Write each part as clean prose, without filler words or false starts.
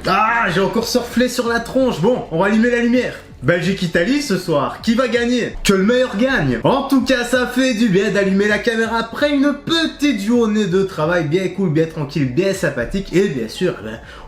Ah, j'ai encore surflé sur la tronche. Bon, on va allumer la lumière. Belgique-Italie ce soir, qui va gagner? Que le meilleur gagne. En tout cas, ça fait du bien d'allumer la caméra après une petite journée de travail bien cool, bien tranquille, bien sympathique. Et bien sûr,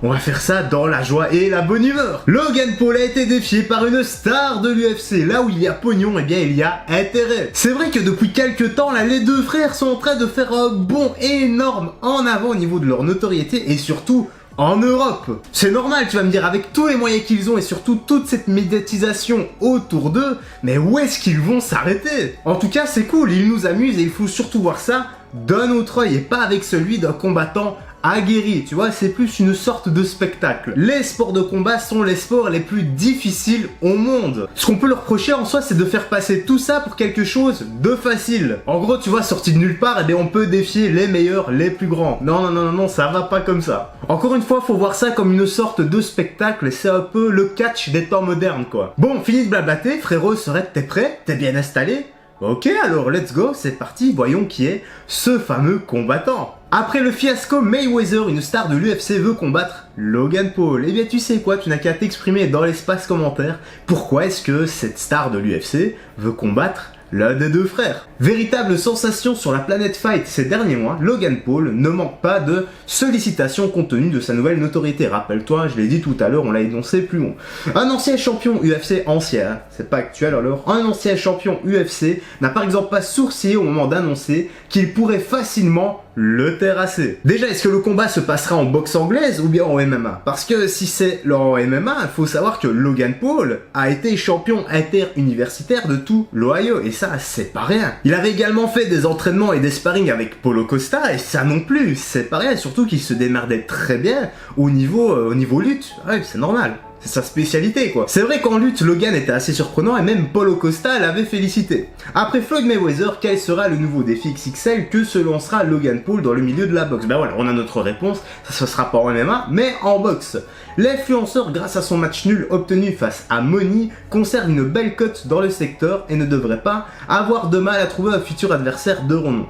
on va faire ça dans la joie et la bonne humeur. Logan Paul a été défié par une star de l'UFC. Là où il y a pognon, eh bien il y a intérêt. C'est vrai que depuis quelques temps, là, les deux frères sont en train de faire un bond énorme en avant au niveau de leur notoriété et surtout en Europe. C'est normal, tu vas me dire, avec tous les moyens qu'ils ont et surtout toute cette médiatisation autour d'eux, mais où est-ce qu'ils vont s'arrêter? En tout cas, c'est cool, ils nous amusent et il faut surtout voir ça d'un autre œil et pas avec celui d'un combattant aguerri, tu vois, c'est plus une sorte de spectacle. Les sports de combat sont les sports les plus difficiles au monde. Ce qu'on peut leur reprocher en soi, c'est de faire passer tout ça pour quelque chose de facile. En gros, tu vois, sorti de nulle part, eh bien, on peut défier les meilleurs, les plus grands. Non, ça va pas comme ça. Encore une fois, faut voir ça comme une sorte de spectacle, c'est un peu le catch des temps modernes, quoi. Bon, fini de blablater, frérot, t'es prêt? T'es bien installé? Ok, alors let's go, c'est parti, voyons qui est ce fameux combattant. Après le fiasco Mayweather, une star de l'UFC veut combattre Logan Paul. Eh bien tu sais quoi, tu n'as qu'à t'exprimer dans l'espace commentaire. Pourquoi est-ce que cette star de l'UFC veut combattre l'un des deux frères? Véritable sensation sur la planète Fight ces derniers mois, Logan Paul ne manque pas de sollicitations compte tenu de sa nouvelle notoriété. Rappelle-toi, je l'ai dit tout à l'heure, on l'a énoncé plus long. Un ancien champion UFC ancien, c'est pas actuel alors, un ancien champion UFC n'a par exemple pas sourcillé au moment d'annoncer qu'il pourrait facilement le terrasser. Déjà, est-ce que le combat se passera en boxe anglaise ou bien en MMA? Parce que si c'est en MMA, il faut savoir que Logan Paul a été champion interuniversitaire de tout l'Ohio, et ça, c'est pas rien. Il avait également fait des entraînements et des sparring avec Paulo Costa, et ça non plus, c'est pas rien, surtout qu'il se démerdait très bien au niveau lutte. Ouais, c'est normal. C'est sa spécialité, quoi. C'est vrai qu'en lutte, Logan était assez surprenant et même Paulo Costa l'avait félicité. Après Floyd Mayweather, quel sera le nouveau défi XXL que se lancera Logan Paul dans le milieu de la boxe? Ben voilà, on a notre réponse, ça sera pas en MMA, mais en boxe. L'influenceur, grâce à son match nul obtenu face à Money, conserve une belle cote dans le secteur et ne devrait pas avoir de mal à trouver un futur adversaire de renom.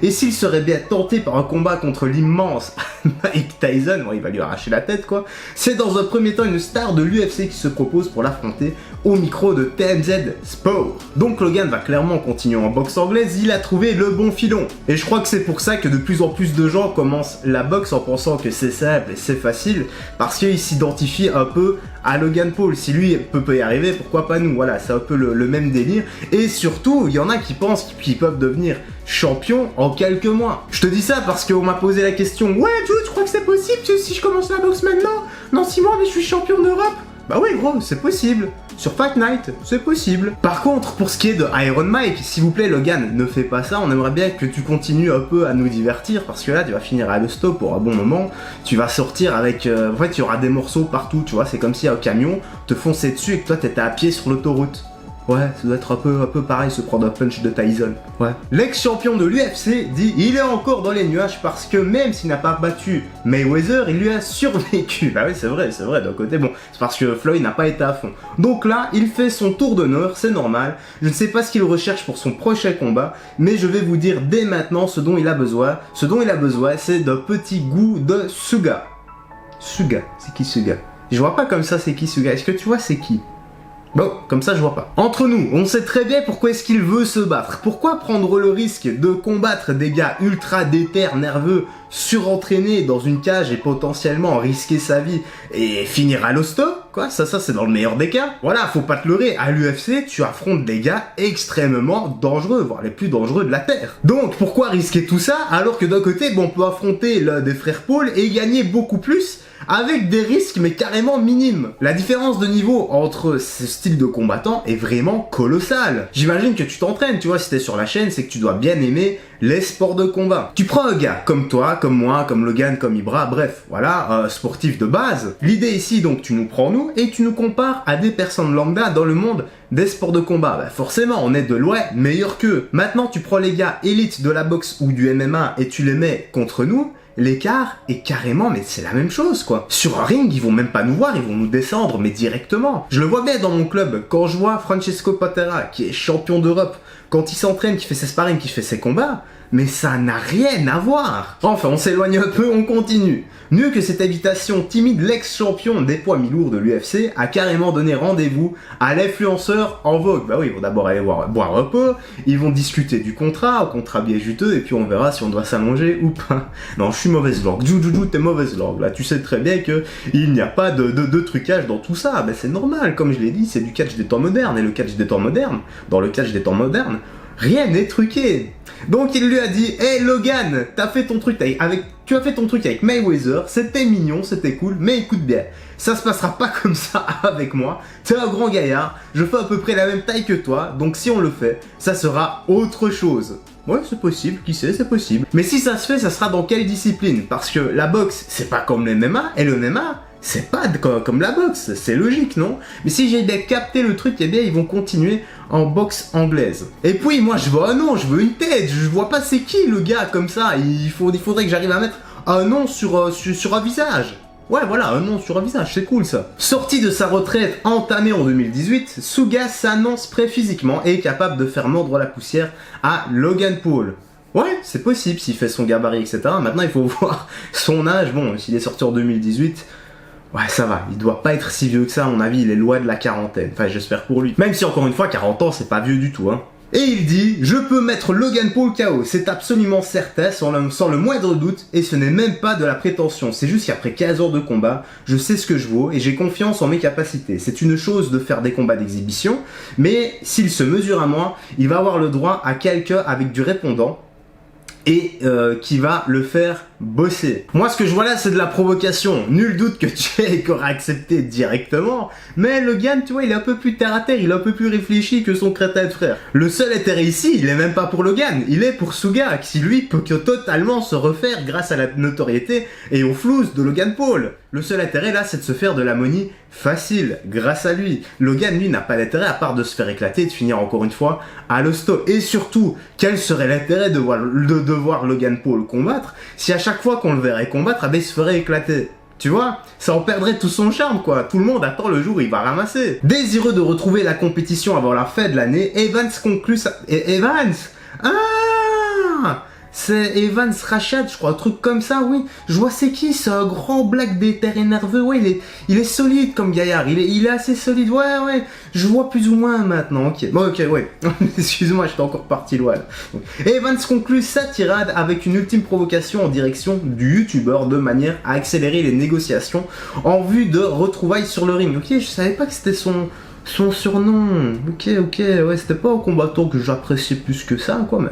Et s'il serait bien tenté par un combat contre l'immense Mike Tyson, bon, il va lui arracher la tête quoi, c'est dans un premier temps une star de l'UFC qui se propose pour l'affronter au micro de TMZ Sport. Donc Logan va clairement continuer en boxe anglaise, il a trouvé le bon filon. Et je crois que c'est pour ça que de plus en plus de gens commencent la boxe en pensant que c'est simple et c'est facile, parce qu'ils s'identifient un peu à Logan Paul. Si lui peut y arriver, pourquoi pas nous? Voilà, c'est un peu le même délire. Et surtout, il y en a qui pensent qu'ils peuvent devenir champions en quelques mois. Je te dis ça parce qu'on m'a posé la question, ouais Jude, tu crois que c'est possible que si je commence la boxe maintenant, dans 6 mois, mais je suis champion d'Europe? Bah oui gros, c'est possible. Sur Fight Night, c'est possible. Par contre, pour ce qui est de Iron Mike, s'il vous plaît Logan, ne fais pas ça, on aimerait bien que tu continues un peu à nous divertir, parce que là tu vas finir à l'hosto pour un bon moment, tu vas sortir avec... en fait, il y aura des morceaux partout, tu vois, c'est comme si un camion te fonçait dessus et que toi t'étais à pied sur l'autoroute. Ouais, ça doit être un peu pareil, se prendre un punch de Tyson. Ouais. L'ex-champion de l'UFC dit il est encore dans les nuages parce que même s'il n'a pas battu Mayweather, il lui a survécu. Bah oui, c'est vrai, d'un côté, bon, c'est parce que Floyd n'a pas été à fond. Donc là, il fait son tour d'honneur, c'est normal. Je ne sais pas ce qu'il recherche pour son prochain combat, mais je vais vous dire dès maintenant ce dont il a besoin. Ce dont il a besoin, c'est d'un petit goût de Suga. Suga, c'est qui Suga? Je vois pas comme ça c'est qui Suga. Est-ce que tu vois c'est qui? Bon, comme ça je vois pas. Entre nous, on sait très bien pourquoi est-ce qu'il veut se battre. Pourquoi prendre le risque de combattre des gars ultra déter, nerveux, surentraînés dans une cage et potentiellement risquer sa vie et finir à l'hosto? Quoi, ça c'est dans le meilleur des cas. Voilà, faut pas te leurrer, à l'UFC, tu affrontes des gars extrêmement dangereux, voire les plus dangereux de la Terre. Donc, pourquoi risquer tout ça alors que d'un côté, bon, on peut affronter l'un des frères Paul et gagner beaucoup plus avec des risques mais carrément minimes. La différence de niveau entre ce style de combattant est vraiment colossale. J'imagine que tu t'entraînes, tu vois, si t'es sur la chaîne, c'est que tu dois bien aimer les sports de combat. Tu prends un gars comme toi, comme moi, comme Logan, comme Ibra, bref, voilà, sportif de base. L'idée ici, donc, tu nous prends nous et tu nous compares à des personnes lambda dans le monde des sports de combat. Bah forcément, on est de loin meilleur qu'eux. Maintenant, tu prends les gars élites de la boxe ou du MMA et tu les mets contre nous. L'écart est carrément, mais c'est la même chose quoi. Sur un ring, ils vont même pas nous voir, ils vont nous descendre, mais directement. Je le vois bien dans mon club, quand je vois Francesco Patera, qui est champion d'Europe, quand il s'entraîne, qui fait ses sparring, qui fait ses combats, Mais ça n'a rien à voir. Enfin, on s'éloigne un peu, on continue. Mieux que cette invitation timide, l'ex-champion des poids mi-lourds de l'UFC a carrément donné rendez-vous à l'influenceur en vogue. Bah oui, ils vont d'abord aller boire un peu, ils vont discuter du contrat bien juteux, et puis on verra si on doit s'allonger ou pas. Non, je suis mauvaise langue. Juju, t'es mauvaise langue. Là, tu sais très bien que il n'y a pas de trucage dans tout ça. Ben, c'est normal, comme je l'ai dit, c'est du catch des temps modernes, et le catch des temps modernes, dans le catch des temps modernes, rien n'est truqué. Donc il lui a dit, hey Logan, tu as fait ton truc avec Mayweather, c'était mignon, c'était cool, mais écoute bien, ça se passera pas comme ça avec moi, t'es un grand gaillard, je fais à peu près la même taille que toi, donc si on le fait, ça sera autre chose. Ouais, c'est possible, qui sait, c'est possible. Mais si ça se fait, ça sera dans quelle discipline? Parce que la boxe, c'est pas comme le MMA, et le MMA, c'est pas comme la boxe, c'est logique, non? Mais si j'ai bien capté le truc, eh bien, ils vont continuer en boxe anglaise. Et puis, moi, je veux un nom, je veux une tête, je vois pas c'est qui le gars comme ça. Il faudrait que j'arrive à mettre un nom sur un visage. Ouais, voilà, un nom sur un visage, c'est cool ça. Sorti de sa retraite entamée en 2018, Suga s'annonce prêt physiquement et est capable de faire mordre la poussière à Logan Paul. Ouais, c'est possible s'il fait son gabarit, etc. Maintenant, il faut voir son âge. Bon, s'il est sorti en 2018... ouais, ça va, il doit pas être si vieux que ça, à mon avis, il est loin de la quarantaine. Enfin, j'espère pour lui. Même si, encore une fois, 40 ans, c'est pas vieux du tout, hein. Et il dit, je peux mettre Logan Paul KO, c'est absolument certain, sans le moindre doute, et ce n'est même pas de la prétention, c'est juste qu'après 15 heures de combat, je sais ce que je vaux, et j'ai confiance en mes capacités. C'est une chose de faire des combats d'exhibition, mais s'il se mesure à moi, il va avoir le droit à quelqu'un avec du répondant, et qui va le faire bosser. Moi, ce que je vois là, c'est de la provocation. Nul doute que Jake aura accepté directement, mais Logan, tu vois, il est un peu plus terre à terre, il est un peu plus réfléchi que son crétin de frère. Le seul intérêt ici, il est même pas pour Logan, il est pour Suga, qui lui peut que totalement se refaire grâce à la notoriété et au flouze de Logan Paul. Le seul intérêt là, c'est de se faire de la money facile, grâce à lui. Logan, lui, n'a pas d'intérêt à part de se faire éclater et de finir encore une fois à l'hosto. Et surtout, quel serait l'intérêt de voir Logan Paul combattre si à chaque fois qu'on le verrait combattre, eh ben, il se ferait éclater? Tu vois, ça en perdrait tout son charme, quoi. Tout le monde attend le jour où il va ramasser. Désireux de retrouver la compétition avant la fin de l'année, Evans conclut sa... Evans? Ah! C'est Evans Rashad, je crois, un truc comme ça, oui. Je vois c'est qui, c'est un grand black des terres nerveux, ouais, il est solide comme gaillard, il est assez solide, ouais, je vois plus ou moins maintenant, ok. Bon, ok, ouais, excuse-moi, j'étais encore parti loin, là. Evans conclut sa tirade avec une ultime provocation en direction du youtubeur de manière à accélérer les négociations en vue de retrouvailles sur le ring. Ok, je savais pas que c'était son surnom. Ok, ouais, c'était pas un combattant que j'appréciais plus que ça, quoi, mais...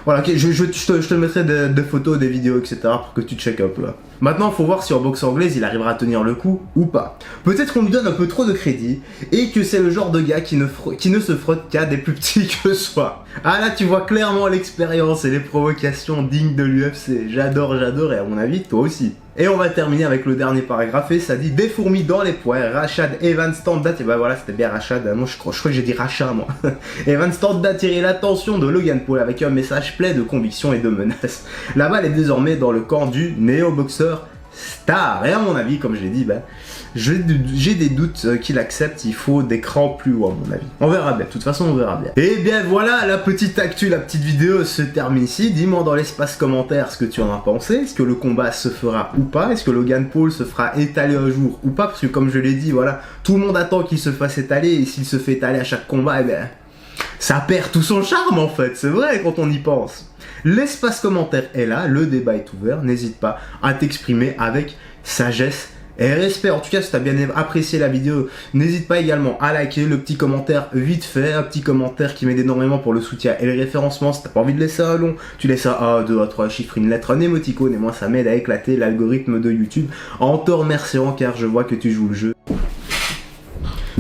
voilà, ok, je te mettrai des photos, des vidéos, etc. pour que tu check un peu, là. Maintenant, faut voir si en boxe anglaise, il arrivera à tenir le coup ou pas. Peut-être qu'on lui donne un peu trop de crédit, et que c'est le genre de gars qui ne se frotte qu'à des plus petits que soi. Ah là, tu vois clairement l'expérience et les provocations dignes de l'UFC. J'adore, et à mon avis, toi aussi. Et on va terminer avec le dernier paragraphe, et ça dit « Des fourmis dans les poings, Rashad Evans tente d'attirer... » bah voilà, c'était bien Rashad, non, je crois que j'ai dit Rachat, moi. Evans tente d'attirer l'attention de Logan Paul avec un message plein de conviction et de menaces. La balle est désormais dans le camp du néo-boxeur star. Et à mon avis, comme je l'ai dit, bah, j'ai des doutes qu'il accepte, il faut des crans plus haut à mon avis. On verra bien, de toute façon on verra bien. Et bien voilà, la petite actu, la petite vidéo se termine ici. Dis-moi dans l'espace commentaire ce que tu en as pensé. Est-ce que le combat se fera ou pas? Est-ce que Logan Paul se fera étaler un jour ou pas? Parce que comme je l'ai dit, voilà, tout le monde attend qu'il se fasse étaler, et s'il se fait étaler à chaque combat, eh ben, ça perd tout son charme en fait, c'est vrai quand on y pense. L'espace commentaire est là, le débat est ouvert, n'hésite pas à t'exprimer avec sagesse et respect. En tout cas, si tu as bien apprécié la vidéo, n'hésite pas également à liker, le petit commentaire vite fait, un petit commentaire qui m'aide énormément pour le soutien et le référencement. Si t'as pas envie de laisser un long, tu laisses un A, 2, A, 3 chiffres, une lettre, un émoticône, et moi ça m'aide à éclater l'algorithme de YouTube en te remerciant car je vois que tu joues le jeu.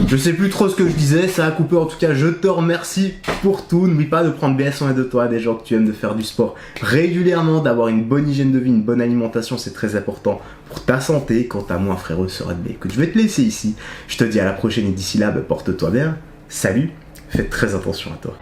Je sais plus trop ce que je disais, ça a coupé, en tout cas je te remercie pour tout. N'oublie pas de prendre bien soin de toi, des gens que tu aimes, de faire du sport régulièrement, d'avoir une bonne hygiène de vie, une bonne alimentation, c'est très important pour ta santé. Quant à moi frérot, ce Red Bay, écoute, je vais te laisser ici, je te dis à la prochaine et d'ici là, porte-toi bien, salut, fais très attention à toi.